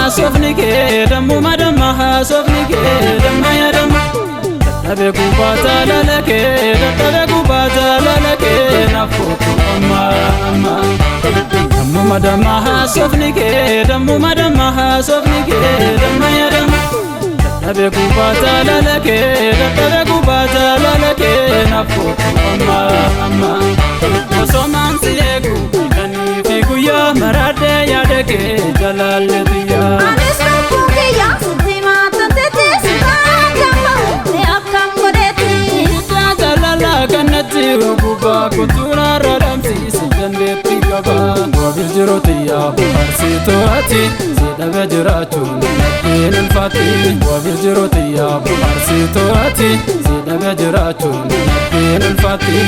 sofnike dammu madamma sofnike damma ya damma tabe kubata lalake tabe kubata lalake nafoto amma amma dammu madamma sofnike dammu madamma sofnike damma ya damma tabe kubata lalake tabe kubata lalake nafoto amma amma osoman siegu Figuya marade ya deke jalal diya Anis rupuke ya sima tante sima jamma ne akam kodeti jalala kanati ruba kutura radamsi sijanbe pikaba wabil jirotiya barsi toati sida bajrachun din fati wabil jirotiya barsi toati sida bajrachun din fati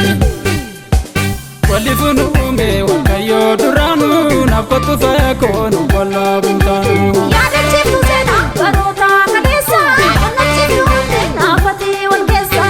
walifunu ume wakayo duranu nakotu fayakonu wala buntanu Yada chifu sena barota kadesa Ona chifu ne nafati walkesa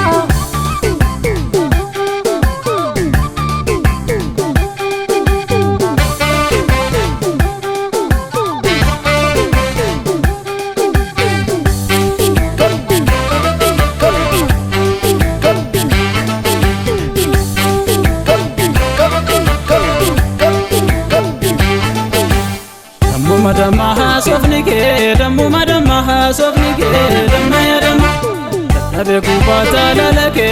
Madamma sofnike dammu madamma sofnike damma ya damma tabe kubata lalake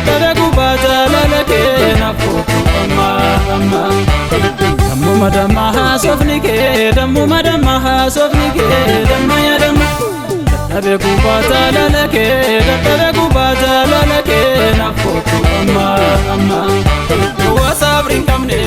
tabe kubata lalake nafoto amma amma dammu madamma sofnike dammu madamma sofnike damma ya damma tabe kubata lalake tabe kubata lalake nafoto amma amma wasabrin kamne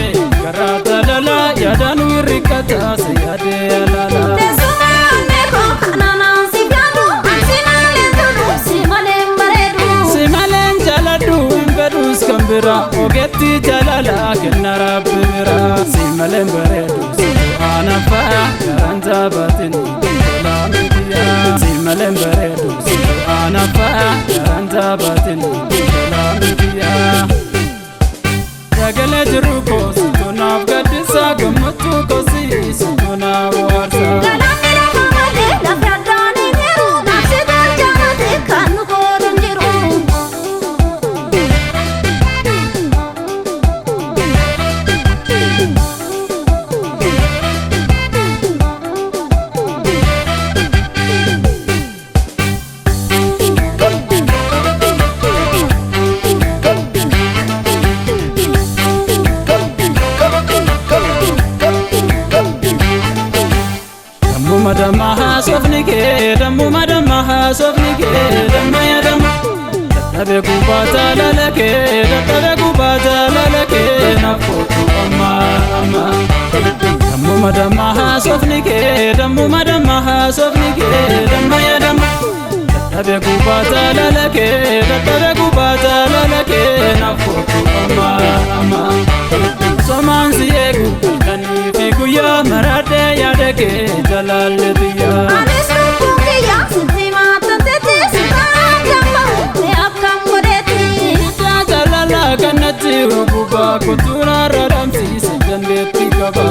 garata lala yadanu rikata sayade lala Tesuna neko anana sigadu Ansina lezulu simalen baredu simalen jaladu imbedus kambira ogetti jalala kenara bibira simalen baredu anafa garanta batini lamitiya simalen baredu anafa garanta batini lamitiya Jagale jiruko situnaaf gadisa gammachuu kosi situnaaf warsa Galanni lafa malee lafa addaanii jiru Naafsi galchaanati kan nu godhan jiru Madamma sofnike dammu madamma sofnike damma ya damma tabe kubata lalake tabe kubata lalake nafoto amma amma dammu madamma sofnike dammu madamma sofnike damma ya damma tabe kubata lalake tabe kubata lalake nafoto amma amma soman siegu kani figuya marade ya deke jalal diya Anis rupuke ya sima tante sima jamma ne akam kodeti jalala kanati ruba kutura radamsi sijanbe pikaba